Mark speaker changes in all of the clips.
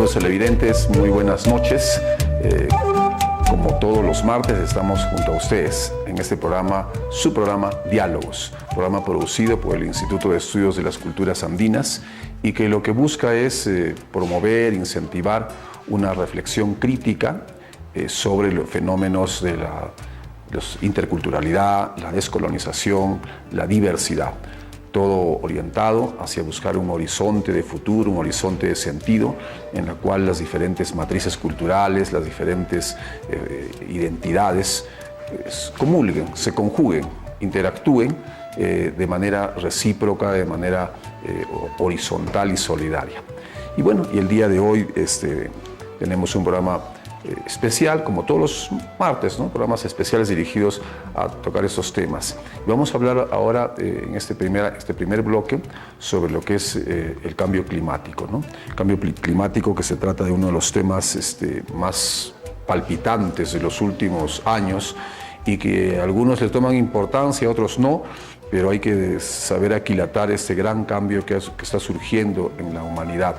Speaker 1: Amigos televidentes, muy buenas noches. Como todos los martes estamos junto a ustedes en este programa, su programa Diálogos, programa producido por el Instituto de Estudios de las Culturas Andinas y que lo que busca es promover, incentivar una reflexión crítica sobre los fenómenos de la interculturalidad, la descolonización, la diversidad. Todo orientado hacia buscar un horizonte de futuro, un horizonte de sentido, en la cual las diferentes matrices culturales, las diferentes identidades comulguen, se conjuguen, interactúen de manera recíproca, de manera horizontal y solidaria. Y bueno, y el día de hoy tenemos un programa especial, como todos los martes, ¿no? Programas especiales dirigidos a tocar estos temas. Vamos a hablar ahora en este primer bloque sobre lo que es el cambio climático, ¿no? El cambio climático, que se trata de uno de los temas más palpitantes de los últimos años y que algunos le toman importancia, otros no, pero hay que saber aquilatar este gran cambio que está surgiendo en la humanidad,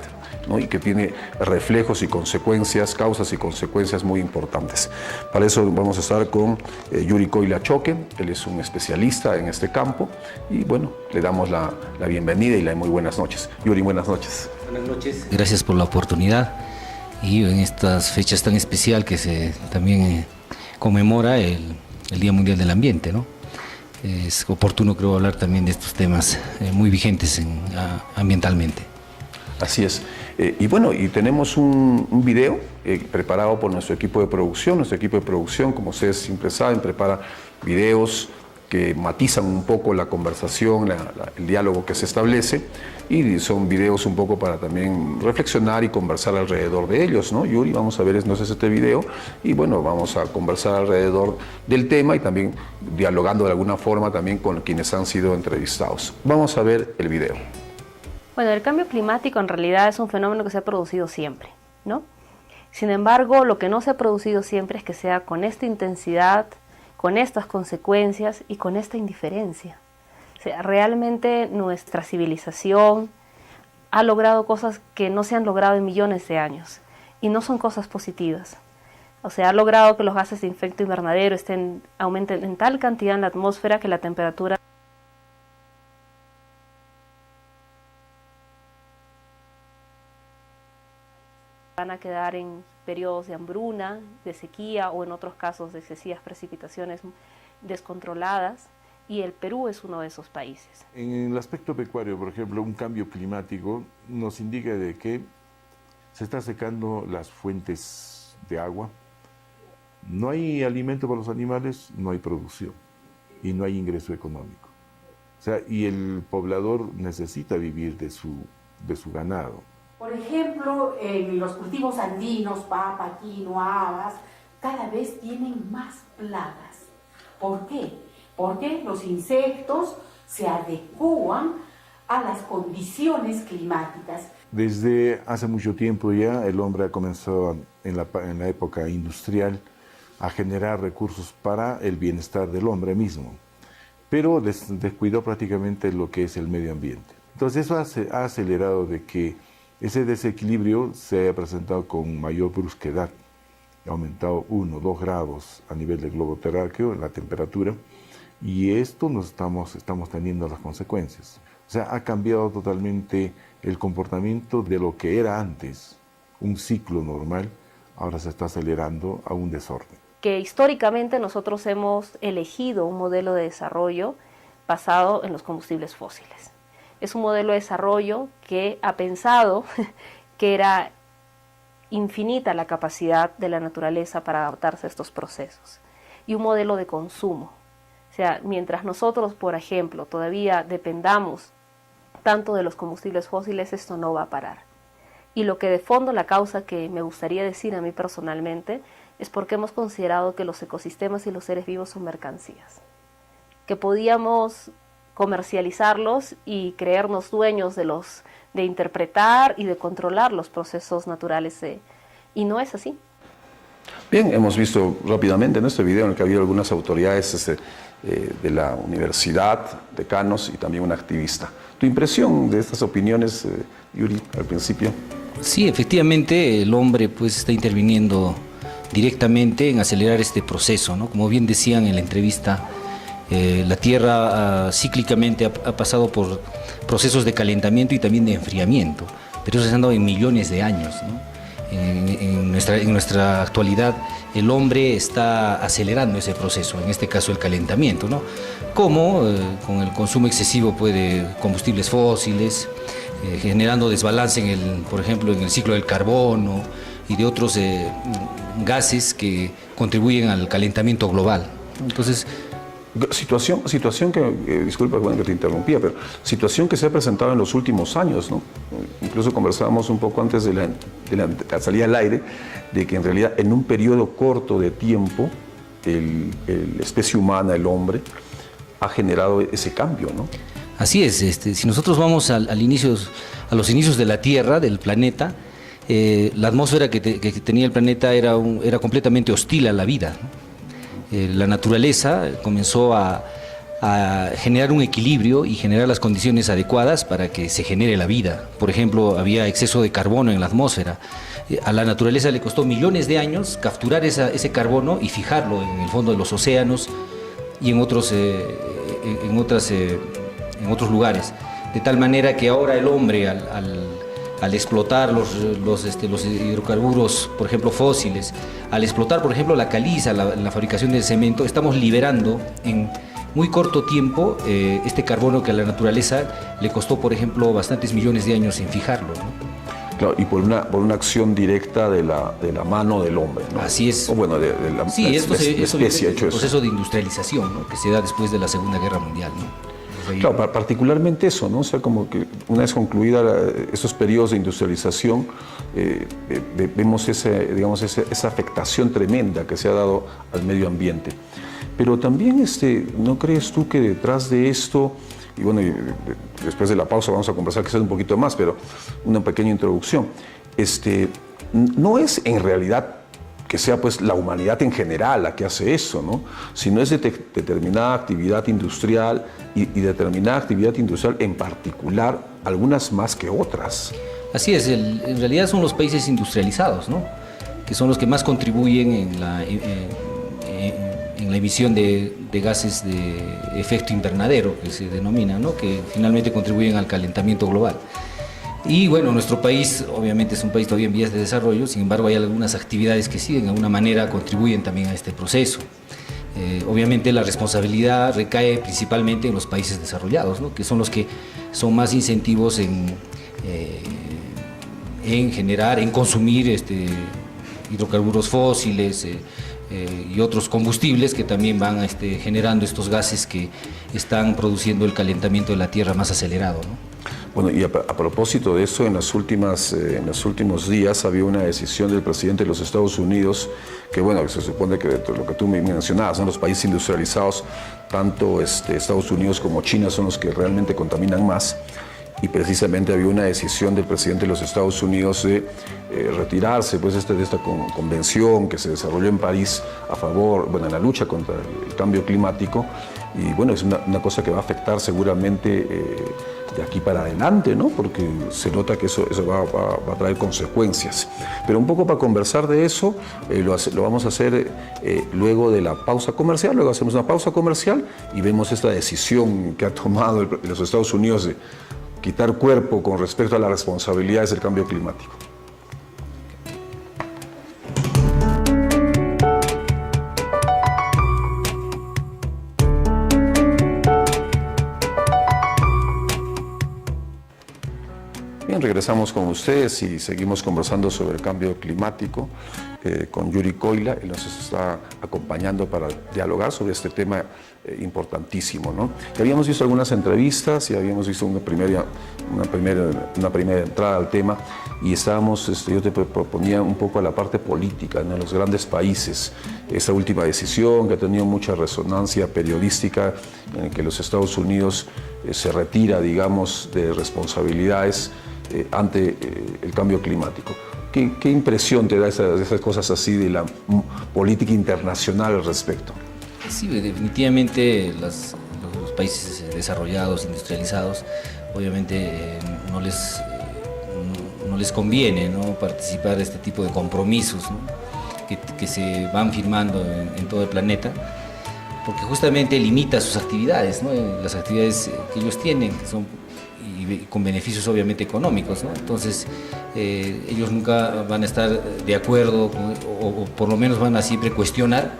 Speaker 1: ¿no? Y que tiene reflejos y consecuencias, causas y consecuencias muy importantes. Para eso vamos a estar con Yuri Coila-Choque. Él es un especialista en este campo y bueno, le damos la bienvenida y la muy buenas noches. Yuri, buenas noches.
Speaker 2: Buenas noches. Gracias por la oportunidad y en estas fechas tan especial que se también conmemora el Día Mundial del Ambiente, ¿no? Es oportuno, creo, hablar también de estos temas muy vigentes ambientalmente.
Speaker 1: Así es. Y bueno, y tenemos un video preparado por nuestro equipo de producción. Nuestro equipo de producción, como ustedes siempre saben, prepara videos que matizan un poco la conversación, el diálogo que se establece, y son videos un poco para también reflexionar y conversar alrededor de ellos, ¿no? Yuri, vamos a ver entonces este video y bueno, vamos a conversar alrededor del tema y también dialogando de alguna forma también con quienes han sido entrevistados. Vamos a ver el video.
Speaker 3: Bueno, el cambio climático en realidad es un fenómeno que se ha producido siempre, ¿no? Sin embargo, lo que no se ha producido siempre es que sea con esta intensidad, con estas consecuencias y con esta indiferencia. O sea, realmente nuestra civilización ha logrado cosas que no se han logrado en millones de años y no son cosas positivas. O sea, ha logrado que los gases de efecto invernadero aumenten en tal cantidad en la atmósfera que la temperatura van a quedar en periodos de hambruna, de sequía o en otros casos de excesivas precipitaciones descontroladas, y el Perú es uno de esos países.
Speaker 4: En el aspecto pecuario, por ejemplo, un cambio climático nos indica de que se están secando las fuentes de agua, no hay alimento para los animales, no hay producción y no hay ingreso económico. O sea, y el poblador necesita vivir de su ganado.
Speaker 5: Por ejemplo, en los cultivos andinos, papa, quinoa, habas, cada vez tienen más plagas. ¿Por qué? Porque los insectos se adecúan a las condiciones climáticas. Desde hace mucho tiempo ya el hombre ha comenzado en la época industrial a generar recursos para el bienestar del hombre mismo, pero descuidó prácticamente lo que es el medio ambiente. Entonces eso ha acelerado de que ese desequilibrio se haya presentado con mayor brusquedad. Ha aumentado 1 o 2 grados a nivel del globo terráqueo, la temperatura, y esto estamos teniendo las consecuencias. O sea, ha cambiado totalmente el comportamiento de lo que era antes, un ciclo normal, ahora se está acelerando a un desorden.
Speaker 3: Que históricamente nosotros hemos elegido un modelo de desarrollo basado en los combustibles fósiles. Es un modelo de desarrollo que ha pensado que era infinita la capacidad de la naturaleza para adaptarse a estos procesos. Y un modelo de consumo. O sea, mientras nosotros, por ejemplo, todavía dependamos tanto de los combustibles fósiles, esto no va a parar. Y lo que de fondo, la causa que me gustaría decir a mí personalmente, es porque hemos considerado que los ecosistemas y los seres vivos son mercancías. Que podíamos comercializarlos y creernos dueños de interpretar y de controlar los procesos naturales, y no es así.
Speaker 1: Bien, hemos visto rápidamente en este video en el que ha habido algunas autoridades de la universidad, decanos y también una activista. ¿Tu impresión de estas opiniones, Yuri, al principio?
Speaker 2: Sí, efectivamente el hombre pues está interviniendo directamente en acelerar este proceso, ¿no? Como bien decían en la entrevista, la Tierra cíclicamente ha pasado por procesos de calentamiento y también de enfriamiento, pero eso se han dado en millones de años, ¿no? En nuestra actualidad el hombre está acelerando ese proceso, en este caso el calentamiento, ¿no? Como con el consumo excesivo pues, de combustibles fósiles, generando desbalance, por ejemplo, en el ciclo del carbono y de otros gases que contribuyen al calentamiento global. Entonces,
Speaker 1: situación que, disculpa bueno, que te interrumpía, pero situación que se ha presentado en los últimos años, ¿no? Incluso conversábamos un poco antes de la salida al aire, de que en realidad en un periodo corto de tiempo, la especie humana, el hombre, ha generado ese cambio, ¿no?
Speaker 2: Así es, si nosotros vamos a los inicios de la Tierra, del planeta, la atmósfera que tenía el planeta era completamente hostil a la vida, ¿no? La naturaleza comenzó a generar un equilibrio y generar las condiciones adecuadas para que se genere la vida. Por ejemplo, había exceso de carbono en la atmósfera. A la naturaleza le costó millones de años capturar ese carbono y fijarlo en el fondo de los océanos y en otros lugares. De tal manera que ahora el hombre, al explotar los hidrocarburos, por ejemplo, fósiles, al explotar, por ejemplo, la caliza, la fabricación del cemento, estamos liberando en muy corto tiempo este carbono que a la naturaleza le costó, por ejemplo, bastantes millones de años en fijarlo, ¿no?
Speaker 1: Claro, y por una acción directa de la mano del hombre, ¿no?
Speaker 2: Así es.
Speaker 1: O bueno, de la especie ha hecho
Speaker 2: el
Speaker 1: eso.
Speaker 2: proceso de industrialización, ¿no? Que se da después de la Segunda Guerra Mundial, ¿no?
Speaker 1: Claro, particularmente eso, ¿no? O sea, como que una vez concluida esos periodos de industrialización, vemos esa afectación tremenda que se ha dado al medio ambiente. Pero también, ¿no crees tú que detrás de esto, y bueno, después de la pausa vamos a conversar quizás un poquito más, pero una pequeña introducción, no es en realidad que sea pues la humanidad en general la que hace eso, ¿no? Sino es de determinada actividad industrial y determinada actividad industrial en particular, algunas más que otras.
Speaker 2: Así es, en realidad son los países industrializados, ¿no? Que son los que más contribuyen en la emisión de gases de efecto invernadero, que se denomina, ¿no? Que finalmente contribuyen al calentamiento global. Y bueno, nuestro país obviamente es un país todavía en vías de desarrollo, sin embargo hay algunas actividades que sí de alguna manera contribuyen también a este proceso. Obviamente la responsabilidad recae principalmente en los países desarrollados, ¿no? Que son los que son más incentivos en generar, en consumir hidrocarburos fósiles y otros combustibles que también van generando estos gases que están produciendo el calentamiento de la Tierra más acelerado, ¿no?
Speaker 1: Bueno, y a propósito de eso, en los últimos días había una decisión del presidente de los Estados Unidos, que bueno, se supone que lo que tú me mencionabas, ¿no? Los países industrializados, tanto Estados Unidos como China, son los que realmente contaminan más. Y precisamente había una decisión del presidente de los Estados Unidos de retirarse pues, de esta convención que se desarrolló en París a favor, bueno, en la lucha contra el cambio climático. Y bueno, es una cosa que va a afectar seguramente de aquí para adelante, ¿no? Porque se nota que eso va a traer consecuencias. Pero un poco para conversar de eso, lo vamos a hacer luego de la pausa comercial. Luego hacemos una pausa comercial y vemos esta decisión que ha tomado los Estados Unidos de quitar cuerpo con respecto a las responsabilidades del cambio climático. Bien, regresamos con ustedes y seguimos conversando sobre el cambio climático con Yuri Coila. Él nos está acompañando para dialogar sobre este tema importantísimo, ¿no? Ya habíamos visto algunas entrevistas y habíamos visto una primera entrada al tema y yo te proponía un poco a la parte política, ¿no? Los grandes países, esta última decisión que ha tenido mucha resonancia periodística en el que los Estados Unidos se retira, digamos, de responsabilidades ante el cambio climático. ¿Qué impresión te da esas cosas así de la política internacional al respecto?
Speaker 2: Sí, definitivamente los países desarrollados, industrializados, obviamente no les les conviene, ¿no?, participar de este tipo de compromisos, ¿no?, que se van firmando en todo el planeta, porque justamente limita sus actividades, ¿no?, las actividades que ellos tienen, que son con beneficios obviamente económicos, ¿no? Entonces ellos nunca van a estar de acuerdo o por lo menos van a siempre cuestionar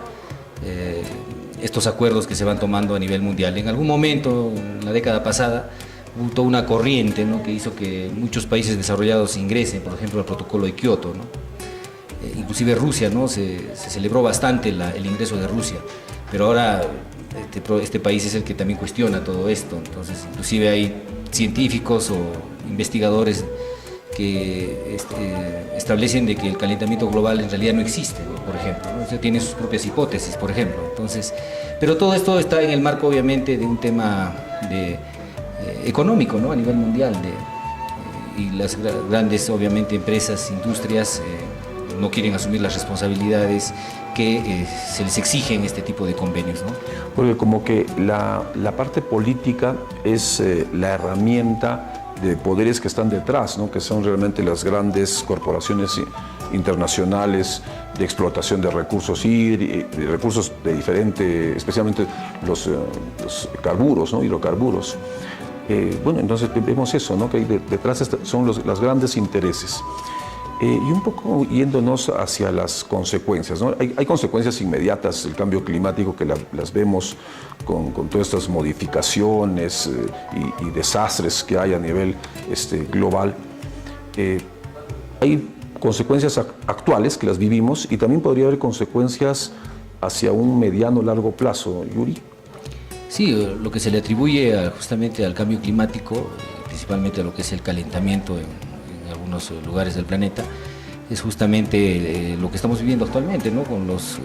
Speaker 2: estos acuerdos que se van tomando a nivel mundial. En algún momento, en la década pasada, hubo toda una corriente, ¿no?, que hizo que muchos países desarrollados ingresen, por ejemplo, al protocolo de Kioto, ¿no? Inclusive Rusia, ¿no?, se celebró bastante el ingreso de Rusia, pero ahora este país es el que también cuestiona todo esto. Entonces, inclusive hay científicos o investigadores que establecen de que el calentamiento global en realidad no existe, ¿no?, por ejemplo, ¿no? O sea, tiene sus propias hipótesis, por ejemplo. Entonces, pero todo esto está en el marco, obviamente, de un tema económico, ¿no?, a nivel mundial, y las grandes, obviamente, empresas, industrias no quieren asumir las responsabilidades que se les exigen este tipo de convenios, ¿no?
Speaker 1: Porque como que la parte política es la herramienta de poderes que están detrás, ¿no?, que son realmente las grandes corporaciones internacionales de explotación de recursos de recursos de diferente, especialmente los carburos, ¿no?, hidrocarburos. Bueno, entonces vemos eso, ¿no?, que hay detrás son los grandes intereses. Y un poco yéndonos hacia las consecuencias, ¿no? Hay consecuencias inmediatas del cambio climático que las vemos con todas estas modificaciones y desastres que hay a nivel global. Hay consecuencias actuales que las vivimos y también podría haber consecuencias hacia un mediano o largo plazo. Yuri.
Speaker 2: Sí, lo que se le atribuye justamente al cambio climático, principalmente a lo que es el calentamiento en algunos lugares del planeta, es justamente lo que estamos viviendo actualmente, ¿no?, con los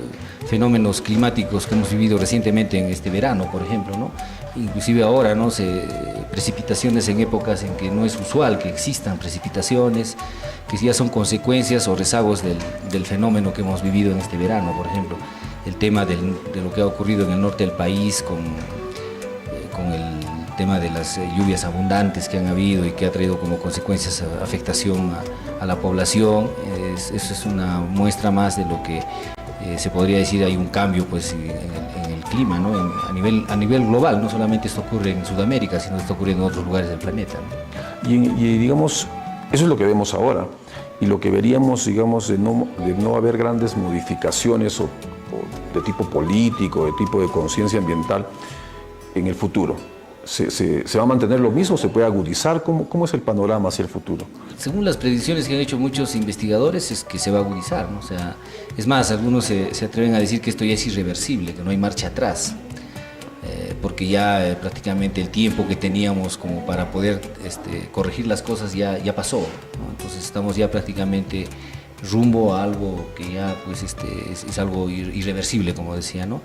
Speaker 2: fenómenos climáticos que hemos vivido recientemente en este verano, por ejemplo, ¿no? Inclusive ahora, ¿no?, precipitaciones en épocas en que no es usual que existan precipitaciones, que ya son consecuencias o rezagos del fenómeno que hemos vivido en este verano, por ejemplo. El tema de lo que ha ocurrido en el norte del país con el tema de las lluvias abundantes que han habido y que ha traído como consecuencias afectación a la población. Eso es una muestra más de lo que se podría decir hay un cambio, pues, en el clima, ¿no?, a nivel global. No solamente esto ocurre en Sudamérica, sino esto ocurre en otros lugares del planeta, ¿no?
Speaker 1: Y digamos, eso es lo que vemos ahora, y lo que veríamos, digamos, de no haber grandes modificaciones o de tipo político, de tipo de conciencia ambiental en el futuro. ¿Se va a mantener lo mismo? ¿Se puede agudizar? ¿Cómo es el panorama hacia el futuro?
Speaker 2: Según las predicciones que han hecho muchos investigadores, es que se va a agudizar, ¿no? O sea, es más, algunos se atreven a decir que esto ya es irreversible, que no hay marcha atrás, porque ya prácticamente el tiempo que teníamos como para poder corregir las cosas ya pasó, ¿no? Entonces estamos ya prácticamente rumbo a algo que ya, pues, es algo irreversible, como decía, ¿no?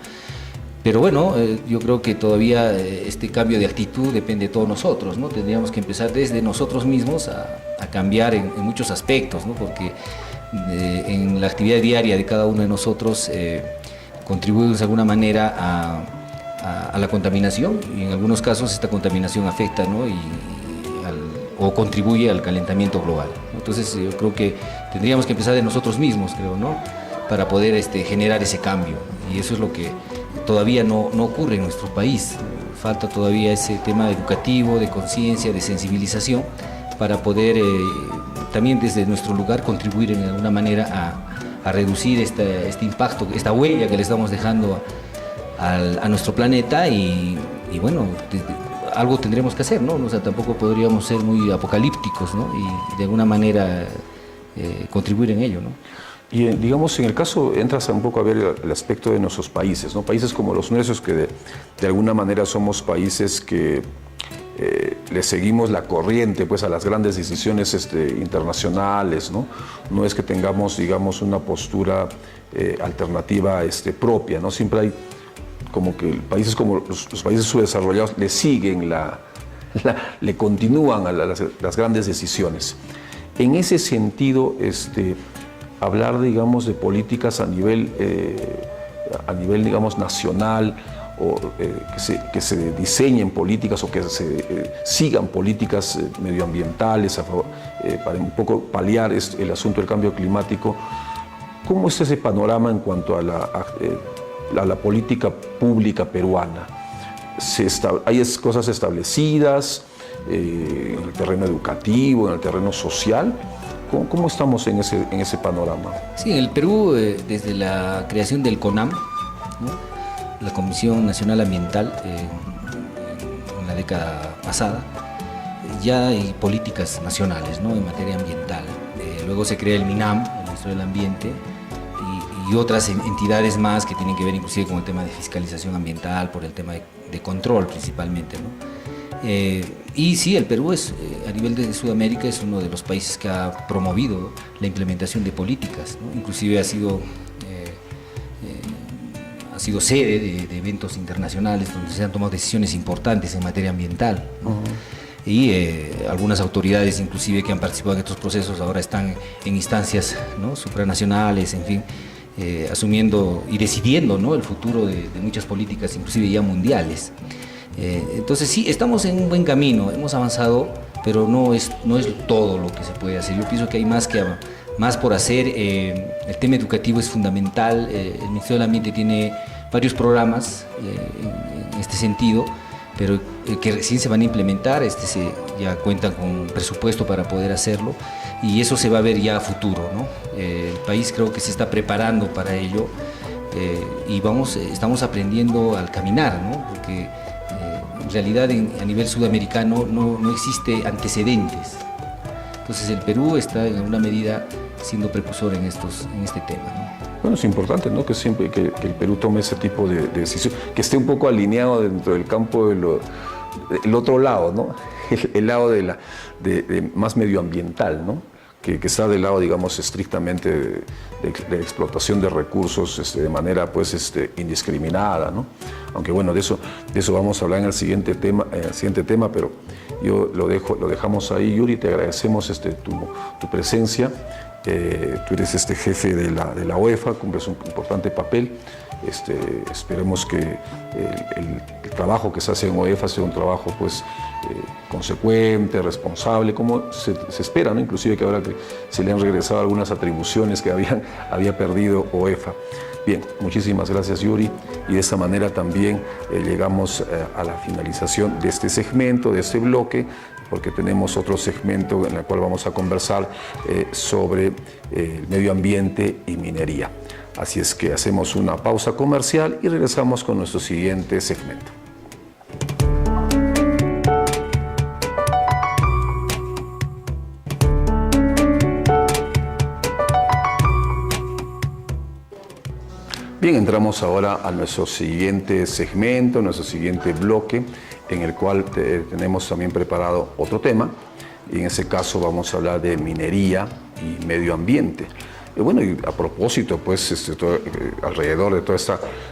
Speaker 2: Pero bueno, yo creo que todavía este cambio de actitud depende de todos nosotros, ¿no? Tendríamos que empezar desde nosotros mismos a cambiar en muchos aspectos, ¿no? Porque en la actividad diaria de cada uno de nosotros contribuimos de alguna manera a la contaminación, y en algunos casos esta contaminación afecta, ¿no?, o contribuye al calentamiento global. Entonces yo creo que tendríamos que empezar de nosotros mismos, creo, ¿no?, para poder generar ese cambio, y eso es lo que todavía no ocurre en nuestro país. Falta todavía ese tema educativo, de conciencia, de sensibilización, para poder también desde nuestro lugar contribuir en alguna manera a reducir este impacto, esta huella que le estamos dejando a nuestro planeta, y bueno, algo tendremos que hacer, ¿no? O sea, tampoco podríamos ser muy apocalípticos, ¿no?, y de alguna manera contribuir en ello, ¿no?
Speaker 1: Y digamos, en el caso, entras un poco a ver el aspecto de nuestros países, ¿no? Países como los nuestros, que de alguna manera somos países que le seguimos la corriente, pues, a las grandes decisiones internacionales, ¿no? No es que tengamos, digamos, una postura alternativa propia, ¿no? Siempre hay como que países como los países subdesarrollados le siguen, le continúan a las grandes decisiones. En ese sentido, hablar, digamos, de políticas a nivel, digamos, nacional que se diseñen políticas o que se sigan políticas medioambientales para un poco paliar el asunto del cambio climático. ¿Cómo es ese panorama en cuanto a la política pública peruana? ¿Hay cosas establecidas en el terreno educativo, en el terreno social? ¿Cómo estamos en ese panorama?
Speaker 2: Sí, en el Perú, desde la creación del CONAM, ¿no?, la Comisión Nacional Ambiental, en la década pasada, ya hay políticas nacionales, ¿no?, en materia ambiental. Luego se crea el MINAM, el Ministerio del Ambiente, y otras entidades más que tienen que ver inclusive con el tema de fiscalización ambiental, por el tema de control principalmente, ¿no? Y sí, el Perú a nivel de Sudamérica es uno de los países que ha promovido la implementación de políticas, ¿no? Inclusive ha sido sede de eventos internacionales donde se han tomado decisiones importantes en materia ambiental, ¿no? Y algunas autoridades inclusive que han participado en estos procesos ahora están en instancias, ¿no?, supranacionales, en fin, asumiendo y decidiendo, ¿no?, el futuro de muchas políticas, inclusive ya mundiales. Entonces sí, estamos en un buen camino, hemos avanzado, pero no es todo lo que se puede hacer. Yo pienso que hay más por hacer. El tema educativo es fundamental. El Ministerio del Ambiente tiene varios programas en este sentido, pero que recién se van a implementar. Ya cuentan con presupuesto para poder hacerlo, y eso se va a ver ya a futuro, ¿no? El país creo que se está preparando para ello, y estamos aprendiendo al caminar, ¿no? Porque en realidad a nivel sudamericano no existe antecedentes. Entonces el Perú está en alguna medida siendo precursor en este tema, ¿no?
Speaker 1: Bueno, es importante, ¿no?, que siempre que el Perú tome ese tipo de decisión, que esté un poco alineado dentro del campo del otro lado, ¿no? El lado de más medioambiental, ¿no?, que está del lado, digamos, estrictamente de la explotación de recursos de manera, pues, indiscriminada, ¿no? Aunque bueno, de eso vamos a hablar en el siguiente tema, pero yo lo dejamos ahí. Yuri, te agradecemos tu presencia. Tú eres jefe de la OEFA, cumples un importante papel. Esperemos que el trabajo que se hace en OEFA sea un trabajo, pues, consecuente, responsable, como se espera, ¿no? Inclusive que ahora que se le han regresado algunas atribuciones que había perdido OEFA. Bien, muchísimas gracias, Yuri, y de esta manera también llegamos a la finalización de este segmento, de este bloque, porque tenemos otro segmento en el cual vamos a conversar sobre el medio ambiente y minería. Así es que hacemos una pausa comercial y regresamos con nuestro siguiente segmento. Bien, entramos ahora a nuestro siguiente segmento, nuestro siguiente bloque, en el cual tenemos también preparado otro tema, y en ese caso vamos a hablar de minería y medio ambiente. Bueno, y a propósito, pues, alrededor de todas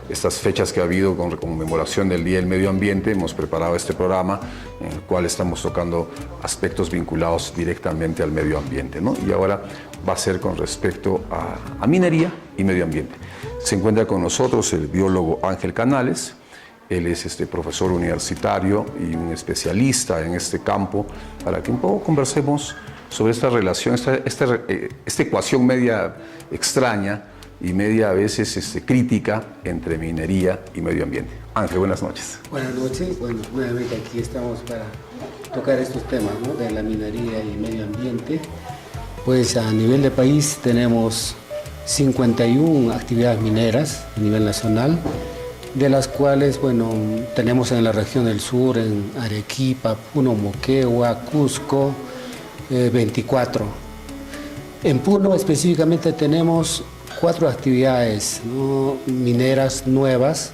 Speaker 1: estas fechas que ha habido con conmemoración del Día del Medio Ambiente, hemos preparado este programa en el cual estamos tocando aspectos vinculados directamente al medio ambiente, ¿no? Y ahora va a ser con respecto a minería y medio ambiente. Se encuentra con nosotros el biólogo Ángel Canales. Él es profesor universitario y un especialista en este campo, para que un poco conversemos sobre esta relación, esta ecuación media extraña y media a veces crítica entre minería y medio ambiente. Ángel, buenas noches.
Speaker 6: Buenas noches. Bueno, nuevamente aquí estamos para tocar estos temas, ¿no?, de la minería y medio ambiente. Pues a nivel de país tenemos 51 actividades mineras a nivel nacional, de las cuales, bueno, tenemos en la región del sur, en Arequipa, Puno, Moquegua, Cusco, 24. En Puno específicamente tenemos 4 actividades, ¿no?, mineras nuevas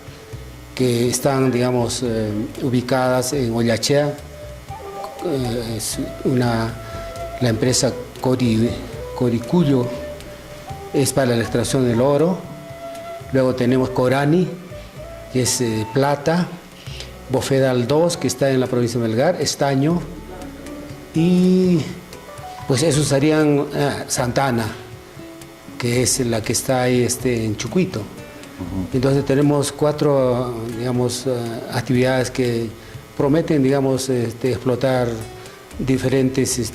Speaker 6: que están, digamos, ubicadas en Ollachea. Es la empresa Coricuyo, es para la extracción del oro. Luego tenemos Corani, que es plata. Bofedal 2, que está en la provincia de Melgar, estaño. Y pues esos serían Santana, que es la que está ahí en Chucuito. Entonces tenemos 4, digamos, actividades que prometen, digamos, explotar diferentes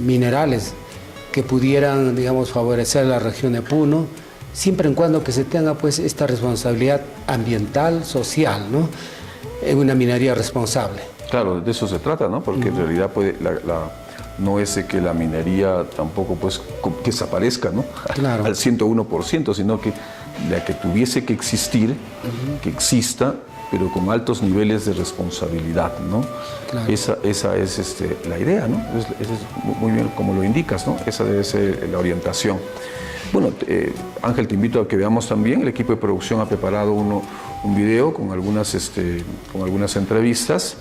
Speaker 6: minerales que pudieran, digamos, favorecer la región de Puno, siempre en cuando que se tenga pues esta responsabilidad ambiental, social, ¿no? En una minería responsable.
Speaker 1: Claro, de eso se trata, ¿no? Porque en realidad no es que la minería tampoco pues que desaparezca, ¿no?
Speaker 6: Claro.
Speaker 1: Al 101%, sino que la que tuviese que existir, que exista, pero con altos niveles de responsabilidad, ¿no?
Speaker 6: Claro.
Speaker 1: Esa es la idea, ¿no? Esa es muy bien como lo indicas, ¿no? Esa debe ser la orientación. Bueno, Ángel, te invito a que veamos también, el equipo de producción ha preparado un video con algunas entrevistas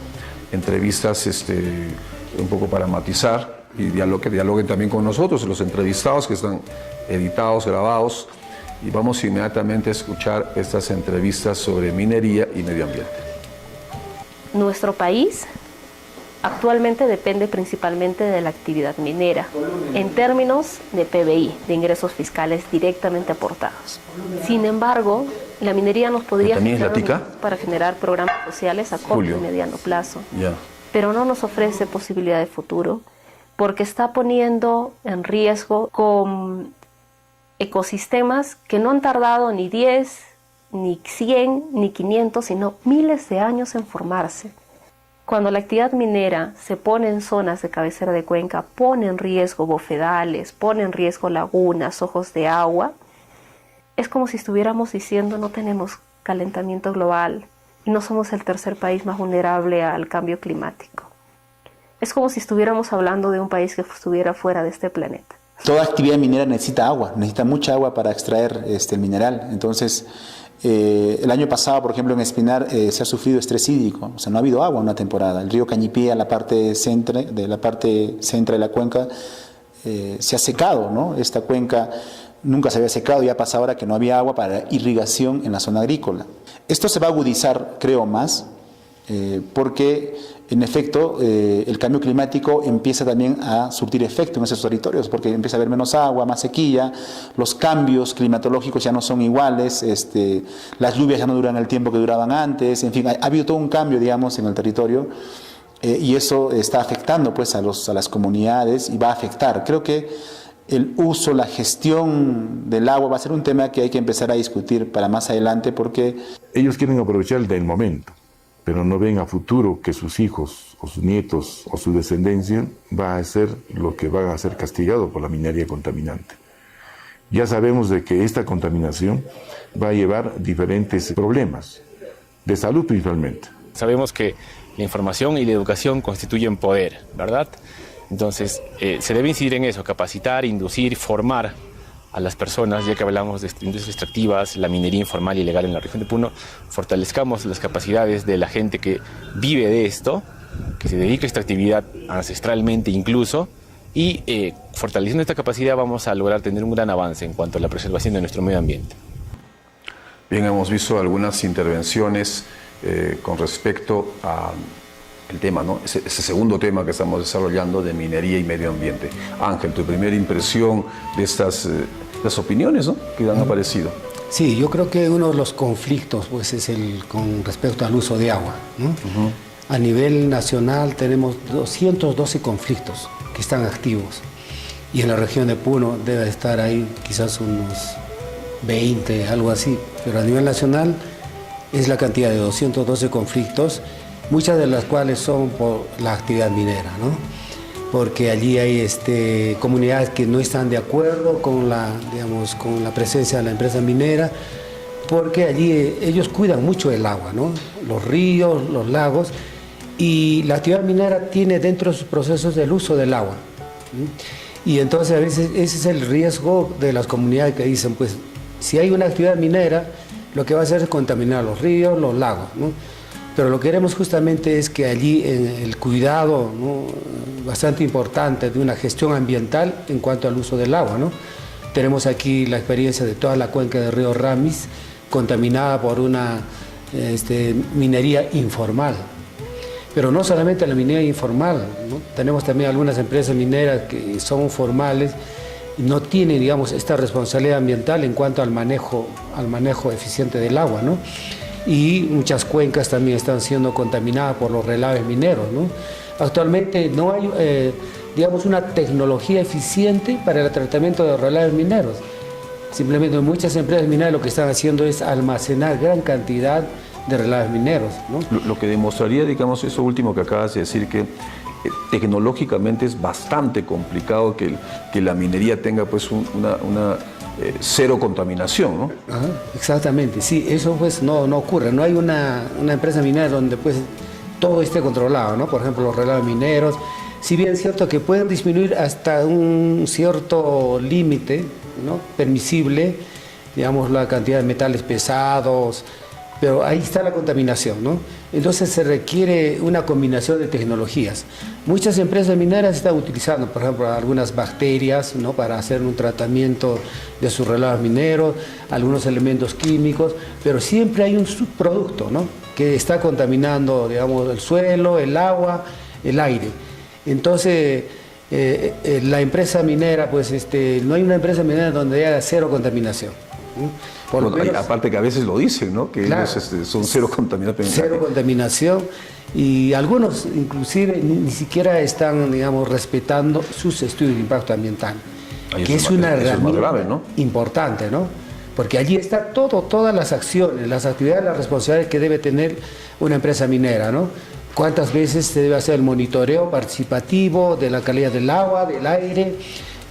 Speaker 1: un poco para matizar y que dialoguen también con nosotros, los entrevistados que están editados, grabados, y vamos inmediatamente a escuchar estas entrevistas sobre minería y medio ambiente.
Speaker 3: Nuestro país actualmente depende principalmente de la actividad minera, en términos de PBI, de ingresos fiscales directamente aportados. Sin embargo, la minería nos podría generar para generar programas sociales a corto y mediano plazo, pero no nos ofrece posibilidad de futuro porque está poniendo en riesgo con ecosistemas que no han tardado ni 10, ni 100, ni 500, sino miles de años en formarse. Cuando la actividad minera se pone en zonas de cabecera de cuenca, pone en riesgo bofedales, pone en riesgo lagunas, ojos de agua, es como si estuviéramos diciendo no tenemos calentamiento global y no somos el tercer país más vulnerable al cambio climático. Es como si estuviéramos hablando de un país que estuviera fuera de este planeta.
Speaker 7: Toda actividad minera necesita agua, necesita mucha agua para extraer el mineral. Entonces, el año pasado, por ejemplo, en Espinar se ha sufrido estrés hídrico, o sea, no ha habido agua en una temporada. El río Cañipía, la parte centro de la cuenca, se ha secado, ¿no? Esta cuenca nunca se había secado y ha pasado ahora que no había agua para irrigación en la zona agrícola. Esto se va a agudizar, creo, más, porque en efecto el cambio climático empieza también a surtir efecto en esos territorios, porque empieza a haber menos agua, más sequía, los cambios climatológicos ya no son iguales, las lluvias ya no duran el tiempo que duraban antes, en fin, ha habido todo un cambio, digamos, en el territorio, y eso está afectando pues a las comunidades y va a afectar. Creo que el uso, la gestión del agua va a ser un tema que hay que empezar a discutir para más adelante, porque
Speaker 4: ellos quieren aprovechar del momento, pero no ven a futuro que sus hijos o sus nietos o su descendencia va a ser lo que va a ser castigado por la minería contaminante. Ya sabemos de que esta contaminación va a llevar diferentes problemas, de salud principalmente.
Speaker 8: Sabemos que la información y la educación constituyen poder, ¿verdad? Entonces, se debe incidir en eso, capacitar, inducir, formar a las personas, ya que hablamos de industrias extractivas, la minería informal y ilegal en la región de Puno, fortalezcamos las capacidades de la gente que vive de esto, que se dedica a esta actividad ancestralmente incluso, y fortaleciendo esta capacidad vamos a lograr tener un gran avance en cuanto a la preservación de nuestro medio ambiente.
Speaker 1: Bien, hemos visto algunas intervenciones con respecto a el tema, ¿no? Ese segundo tema que estamos desarrollando de minería y medio ambiente. Ángel, tu primera impresión de estas opiniones, ¿no?, que han aparecido.
Speaker 6: Sí, yo creo que uno de los conflictos pues, es con respecto al uso de agua, ¿no? A nivel nacional tenemos 212 conflictos que están activos y en la región de Puno debe estar ahí quizás unos 20, algo así, pero a nivel nacional es la cantidad de 212 conflictos, muchas de las cuales son por la actividad minera, ¿no? Porque allí hay comunidades que no están de acuerdo con la presencia de la empresa minera, porque allí ellos cuidan mucho el agua, ¿no? Los ríos, los lagos, y la actividad minera tiene dentro de sus procesos el uso del agua, ¿sí? Y entonces a veces ese es el riesgo de las comunidades que dicen, pues, si hay una actividad minera, lo que va a hacer es contaminar los ríos, los lagos, ¿no? Pero lo que queremos justamente es que allí el cuidado, ¿no?, bastante importante de una gestión ambiental en cuanto al uso del agua, ¿no? Tenemos aquí la experiencia de toda la cuenca del río Ramis contaminada por una minería informal. Pero no solamente la minería informal, ¿no? Tenemos también algunas empresas mineras que son formales no tiene, digamos, esta responsabilidad ambiental en cuanto al manejo eficiente del agua, ¿no? Y muchas cuencas también están siendo contaminadas por los relaves mineros, ¿no? Actualmente no hay, digamos, una tecnología eficiente para el tratamiento de los relaves mineros. Simplemente muchas empresas mineras lo que están haciendo es almacenar gran cantidad de relaves mineros, ¿no?
Speaker 1: Lo que demostraría, digamos, eso último que acabas de decir, que tecnológicamente es bastante complicado que la minería tenga pues una cero contaminación, ¿no?
Speaker 6: Ajá, exactamente, sí, eso pues no ocurre, no hay una empresa minera donde pues todo esté controlado, ¿no? Por ejemplo, los relaves mineros, si bien es cierto que pueden disminuir hasta un cierto límite, ¿no?, permisible, digamos, la cantidad de metales pesados, pero ahí está la contaminación, ¿no? Entonces se requiere una combinación de tecnologías. Muchas empresas mineras están utilizando, por ejemplo, algunas bacterias, ¿no?, para hacer un tratamiento de sus relaves mineros, algunos elementos químicos, pero siempre hay un subproducto, ¿no?, que está contaminando, digamos, el suelo, el agua, el aire. Entonces, la empresa minera, pues no hay una empresa minera donde haya cero contaminación, ¿no?
Speaker 1: Bueno, aparte que a veces lo dicen, ¿no?, que claro, ellos son cero contaminación.
Speaker 6: Cero contaminación, y algunos inclusive ni siquiera están, digamos, respetando sus estudios de impacto ambiental, que es una herramienta grave, ¿no?, importante, ¿no? Porque allí está todas las acciones, las actividades, las responsabilidades que debe tener una empresa minera, ¿no? Cuántas veces se debe hacer el monitoreo participativo de la calidad del agua, del aire,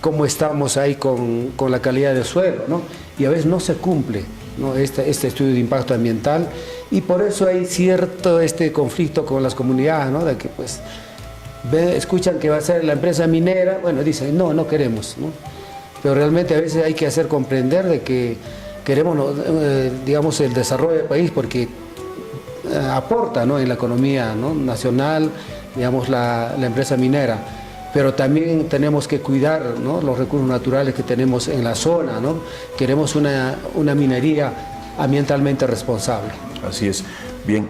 Speaker 6: cómo estamos ahí con la calidad del suelo, ¿no? Y a veces no se cumple, ¿no?, este estudio de impacto ambiental, y por eso hay cierto conflicto con las comunidades, ¿no?, de que pues escuchan que va a ser la empresa minera, bueno, dicen no queremos, ¿no? Pero realmente a veces hay que hacer comprender de que queremos, digamos, el desarrollo del país porque aporta, ¿no?, en la economía, ¿no?, nacional, digamos, la empresa minera. Pero también tenemos que cuidar, ¿no?, los recursos naturales que tenemos en la zona, ¿no? Queremos una minería ambientalmente responsable.
Speaker 1: Así es. Bien,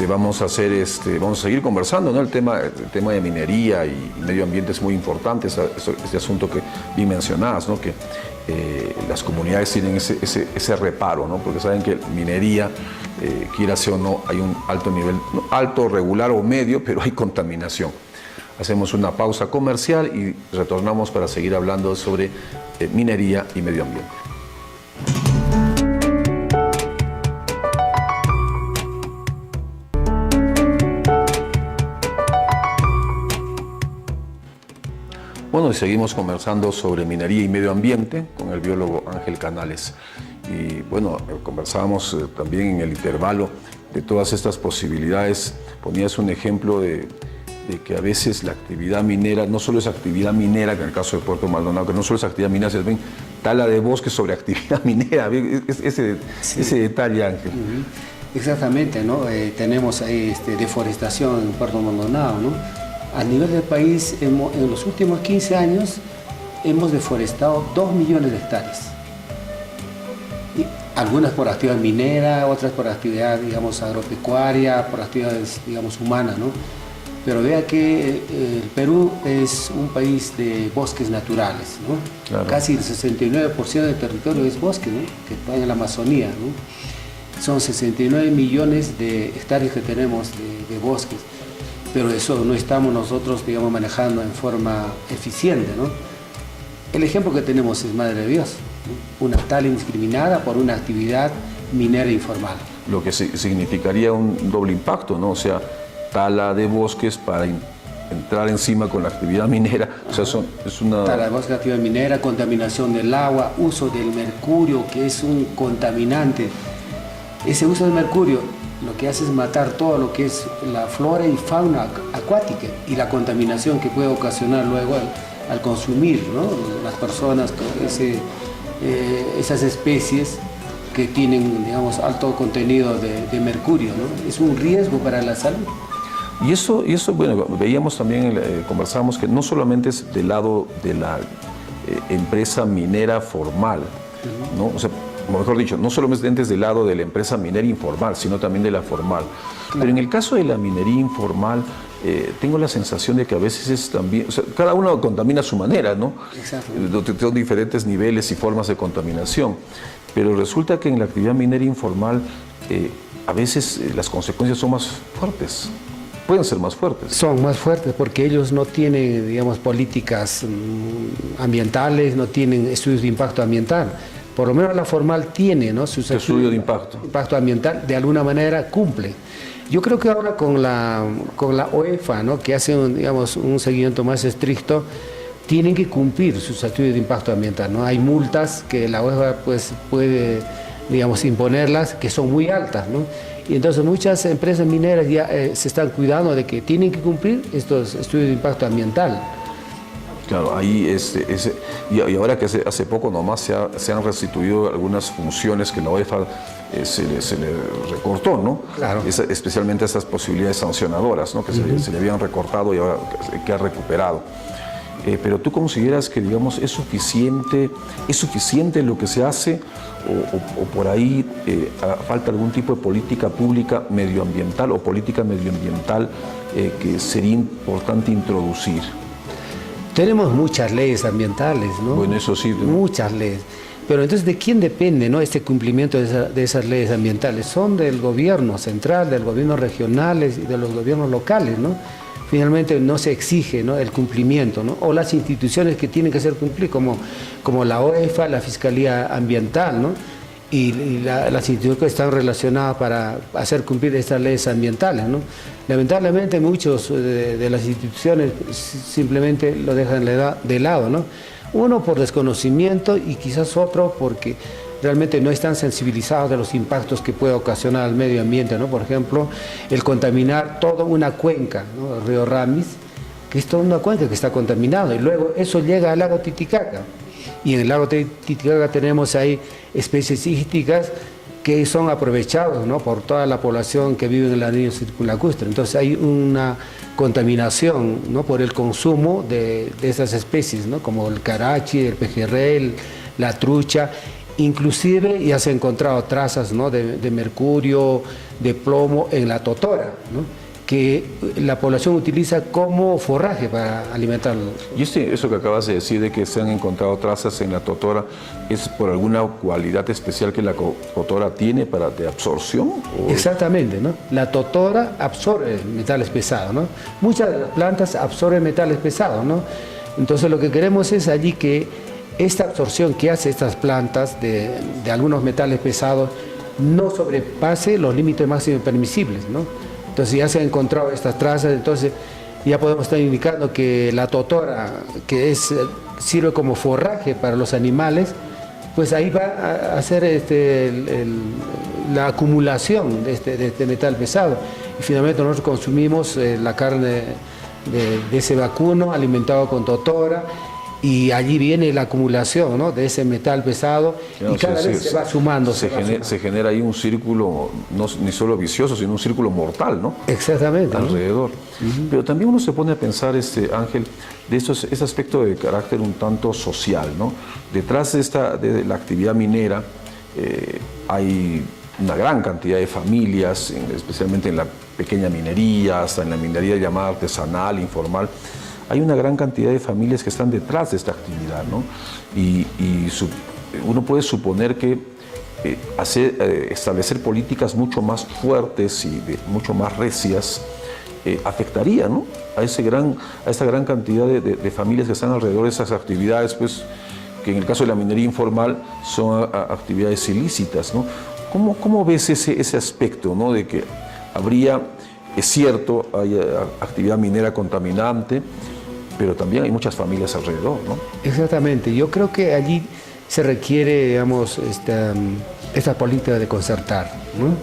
Speaker 1: vamos a seguir conversando, ¿no? El tema de minería y medio ambiente es muy importante, este asunto que bien mencionabas, ¿no?, que las comunidades tienen ese reparo, ¿no?, porque saben que minería, quiera sea o no, hay un alto nivel, alto, regular o medio, pero hay contaminación. Hacemos una pausa comercial y retornamos para seguir hablando sobre minería y medio ambiente. Bueno, y seguimos conversando sobre minería y medio ambiente con el biólogo Ángel Canales. Y bueno, conversábamos también en el intervalo de todas estas posibilidades. Ponías un ejemplo de que a veces la actividad minera, no solo es actividad minera, que en el caso de Puerto Maldonado, que no solo es actividad minera, sino también tala de bosques sobre actividad minera. Ese detalle, Ángel.
Speaker 6: Exactamente, ¿no? Tenemos ahí deforestación en Puerto Maldonado, ¿no? A nivel del país, en los últimos 15 años, hemos deforestado 2 millones de hectáreas. Y algunas por actividad minera, otras por actividad, digamos, agropecuaria, por actividades, digamos, humanas, ¿no? Pero vea que el Perú es un país de bosques naturales, ¿no? Claro. Casi el 69% del territorio es bosque, ¿no?, que está en la Amazonía, ¿no? Son 69 millones de hectáreas que tenemos de bosques, pero eso no estamos nosotros, digamos, manejando en forma eficiente, ¿no? El ejemplo que tenemos es Madre de Dios, ¿no?, una tala indiscriminada por una actividad minera informal.
Speaker 1: Lo que significaría un doble impacto, ¿no? O sea, tala de bosques para entrar encima con la actividad minera. O sea, es una...
Speaker 6: Tala de bosques, actividad minera, contaminación del agua, uso del mercurio, que es un contaminante. Ese uso del mercurio lo que hace es matar todo lo que es la flora y fauna acuática y la contaminación que puede ocasionar luego al consumir, ¿no?, las personas esas especies que tienen, digamos, alto contenido de mercurio, ¿no? Es un riesgo para la salud.
Speaker 1: Y eso, bueno, veíamos también, conversábamos que no solamente es del lado de la empresa minera formal, ¿no? O sea, mejor dicho, no solamente es del lado de la empresa minera informal, sino también de la formal. Claro. Pero en el caso de la minería informal, tengo la sensación de que a veces es también, o sea, cada uno contamina a su manera, ¿no?
Speaker 6: Exacto.
Speaker 1: Son diferentes niveles y formas de contaminación, pero resulta que en la actividad minera informal a veces las consecuencias son más fuertes, pueden ser más fuertes.
Speaker 6: Son más fuertes porque ellos no tienen, digamos, políticas ambientales, no tienen estudios de impacto ambiental. Por lo menos la formal tiene, ¿no? Sus
Speaker 1: estudios de impacto.
Speaker 6: Impacto ambiental, de alguna manera cumple. Yo creo que ahora con la OEFA, ¿no? Que hace un seguimiento más estricto, tienen que cumplir sus estudios de impacto ambiental, ¿no? Hay multas que la OEFA pues, puede, digamos, imponerlas, que son muy altas, ¿no? Y entonces muchas empresas mineras ya se están cuidando de que tienen que cumplir estos estudios de impacto ambiental.
Speaker 1: Claro, ahí y ahora que hace poco nomás se han restituido algunas funciones que la OEFA se le recortó, ¿no?
Speaker 6: Claro.
Speaker 1: Especialmente esas posibilidades sancionadoras, ¿no? Que se le habían recortado y ahora que ha recuperado. Pero tú consideras que, digamos, ¿es suficiente lo que se hace o por ahí falta algún tipo de política pública medioambiental o política medioambiental que sería importante introducir?
Speaker 6: Tenemos muchas leyes ambientales, ¿no?
Speaker 1: Bueno, eso sí.
Speaker 6: Muchas leyes. Pero entonces, ¿de quién depende, ¿no? Este cumplimiento de esas leyes ambientales? Son del gobierno central, del gobierno regionales y de los gobiernos locales, ¿no? Finalmente no se exige, ¿no? El cumplimiento, ¿no? O las instituciones que tienen que hacer cumplir, como la OEFA, la Fiscalía Ambiental, ¿no? Y las instituciones que están relacionadas para hacer cumplir estas leyes ambientales, ¿no? Lamentablemente muchos de las instituciones simplemente lo dejan de lado, ¿no? Uno por desconocimiento y quizás otro porque realmente no están sensibilizados de los impactos que puede ocasionar al medio ambiente, ¿no? Por ejemplo, el contaminar toda una cuenca, ¿no? El río Ramis, que es toda una cuenca que está contaminada, y luego eso llega al lago Titicaca. Y en el lago Titicaca tenemos ahí especies hídricas que son aprovechados, ¿no? Por toda la población que vive en el anillo circunlacustre. Entonces hay una contaminación, ¿no? Por el consumo de esas especies, ¿no? Como el carachi, el pejerrey, la trucha. Inclusive ya se han encontrado trazas, ¿no? de mercurio, de plomo en la totora, ¿no? Que la población utiliza como forraje para alimentarlo.
Speaker 1: Y eso que acabas de decir de que se han encontrado trazas en la totora, ¿es por alguna cualidad especial que la totora tiene de absorción? ¿O?
Speaker 6: Exactamente, ¿no? La totora absorbe metales pesados, ¿no? Muchas de las plantas absorben metales pesados, ¿no? Entonces lo que queremos es allí que esta absorción que hace estas plantas de algunos metales pesados no sobrepase los límites máximos permisibles, ¿no? Entonces ya se han encontrado estas trazas, entonces ya podemos estar indicando que la totora, que sirve como forraje para los animales, pues ahí va a hacer la acumulación de este metal pesado. Y finalmente nosotros consumimos la carne de ese vacuno alimentado con totora, y allí viene la acumulación, ¿no? De ese metal pesado, y cada vez se va sumando.
Speaker 1: Se genera ahí un círculo, no ni solo vicioso, sino un círculo mortal, ¿no?
Speaker 6: Exactamente.
Speaker 1: Alrededor. ¿No? Pero también uno se pone a pensar, Ángel, de ese aspecto de carácter un tanto social, ¿no? Detrás de la actividad minera hay una gran cantidad de familias, especialmente en la pequeña minería, hasta en la minería llamada artesanal, informal. Hay una gran cantidad de familias que están detrás de esta actividad, ¿no? Y uno puede suponer que establecer políticas mucho más fuertes y mucho más recias afectaría, ¿no? a esta gran cantidad de familias que están alrededor de esas actividades, pues, que en el caso de la minería informal son actividades ilícitas, ¿no? ¿Cómo ves ese aspecto, ¿no? De que es cierto, hay actividad minera contaminante, pero también hay muchas familias alrededor, ¿no?
Speaker 6: Exactamente. Yo creo que allí se requiere, digamos, esta política de concertar, ¿no?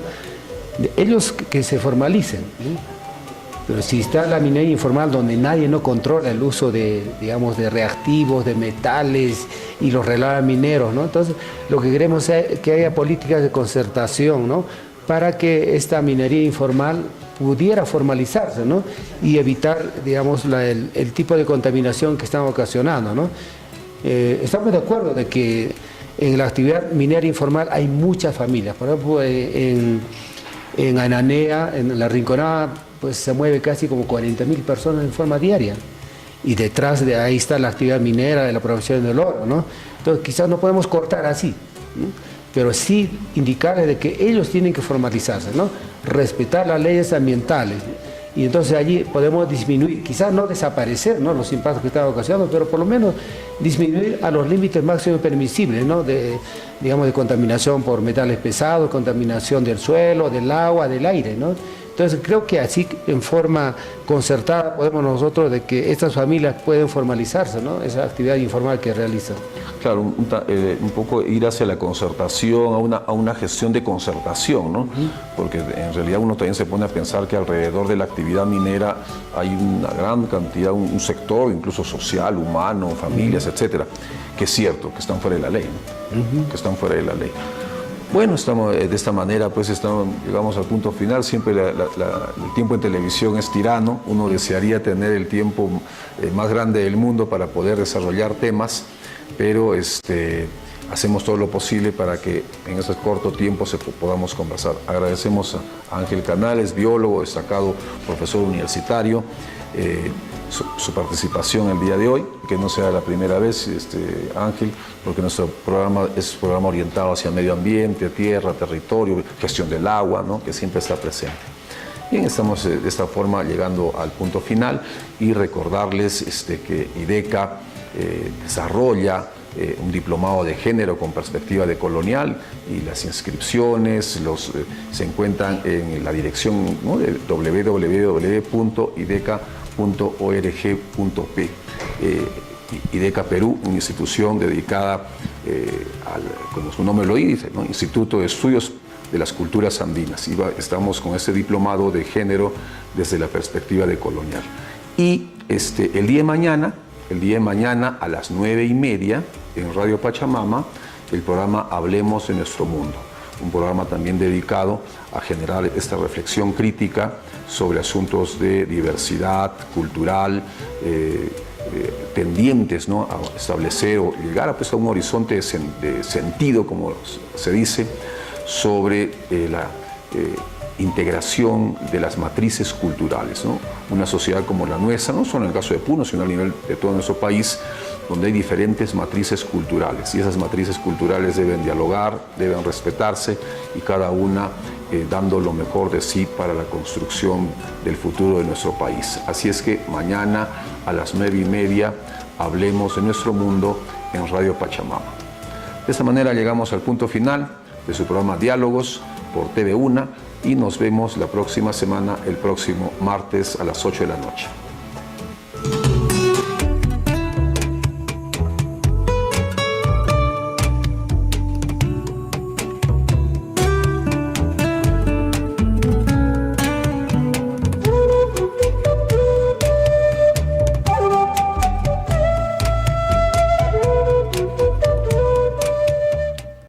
Speaker 6: Ellos que se formalicen, ¿no? Pero si está la minería informal donde nadie no controla el uso de reactivos, de metales y los relaves mineros, ¿no? Entonces, lo que queremos es que haya políticas de concertación, ¿no? Para que esta minería informal pudiera formalizarse, ¿no? Y evitar, digamos, el tipo de contaminación que están ocasionando, ¿no? Estamos de acuerdo de que en la actividad minera informal hay muchas familias. Por ejemplo, en En Ananea, en la Rinconada, pues se mueve casi como 40.000 personas en forma diaria. Y detrás de ahí está la actividad minera de la producción del oro, ¿no? Entonces quizás no podemos cortar así, ¿no? Pero sí indicarles de que ellos tienen que formalizarse, ¿no? Respetar las leyes ambientales. Y entonces allí podemos disminuir, quizás no desaparecer, ¿no?, los impactos que están ocasionando, pero por lo menos disminuir a los límites máximos permisibles, ¿no?, digamos, de contaminación por metales pesados, contaminación del suelo, del agua, del aire, ¿no? Entonces creo que así, en forma concertada, podemos nosotros de que estas familias pueden formalizarse, ¿no?, esa actividad informal que realizan.
Speaker 1: Claro, un poco ir hacia la concertación, a una gestión de concertación, ¿no? Porque en realidad uno también se pone a pensar que alrededor de la actividad minera hay una gran cantidad, un sector incluso social, humano, familias, etcétera, que es cierto, que están fuera de la ley, ¿no? Que están fuera de la ley. Bueno, estamos de esta manera, pues llegamos al punto final. Siempre el tiempo en televisión es tirano. Uno desearía tener el tiempo más grande del mundo para poder desarrollar temas, pero hacemos todo lo posible para que en ese corto tiempo podamos conversar. Agradecemos a Ángel Canales, biólogo, destacado profesor universitario, su participación el día de hoy, que no sea la primera vez, Ángel, porque nuestro programa es un programa orientado hacia medio ambiente, tierra, territorio, gestión del agua, ¿no?, que siempre está presente. Bien, estamos de esta forma llegando al punto final y recordarles que IDECA desarrolla un diplomado de género con perspectiva decolonial, y las inscripciones se encuentran en la dirección, ¿no?, de www.ideca.org.p. IDECA Perú, una institución dedicada como su nombre lo dice, ¿no?, Instituto de Estudios de las Culturas Andinas. Y estamos con este diplomado de género desde la perspectiva decolonial. Y el día de mañana a las 9:30 en Radio Pachamama, el programa Hablemos de Nuestro Mundo, un programa también dedicado a generar esta reflexión crítica sobre asuntos de diversidad cultural, tendientes, ¿no?, a establecer o llegar a un horizonte de sentido, como se dice, sobre la integración de las matrices culturales, ¿no? Una sociedad como la nuestra, no solo en el caso de Puno, sino a nivel de todo nuestro país, donde hay diferentes matrices culturales, y esas matrices culturales deben dialogar, deben respetarse, y cada una dando lo mejor de sí para la construcción del futuro de nuestro país. Así es que mañana a las 9:30 hablemos de nuestro mundo en Radio Pachamama. De esta manera llegamos al punto final de su programa Diálogos por TV UNA, y nos vemos la próxima semana, el próximo martes a las 8 de la noche.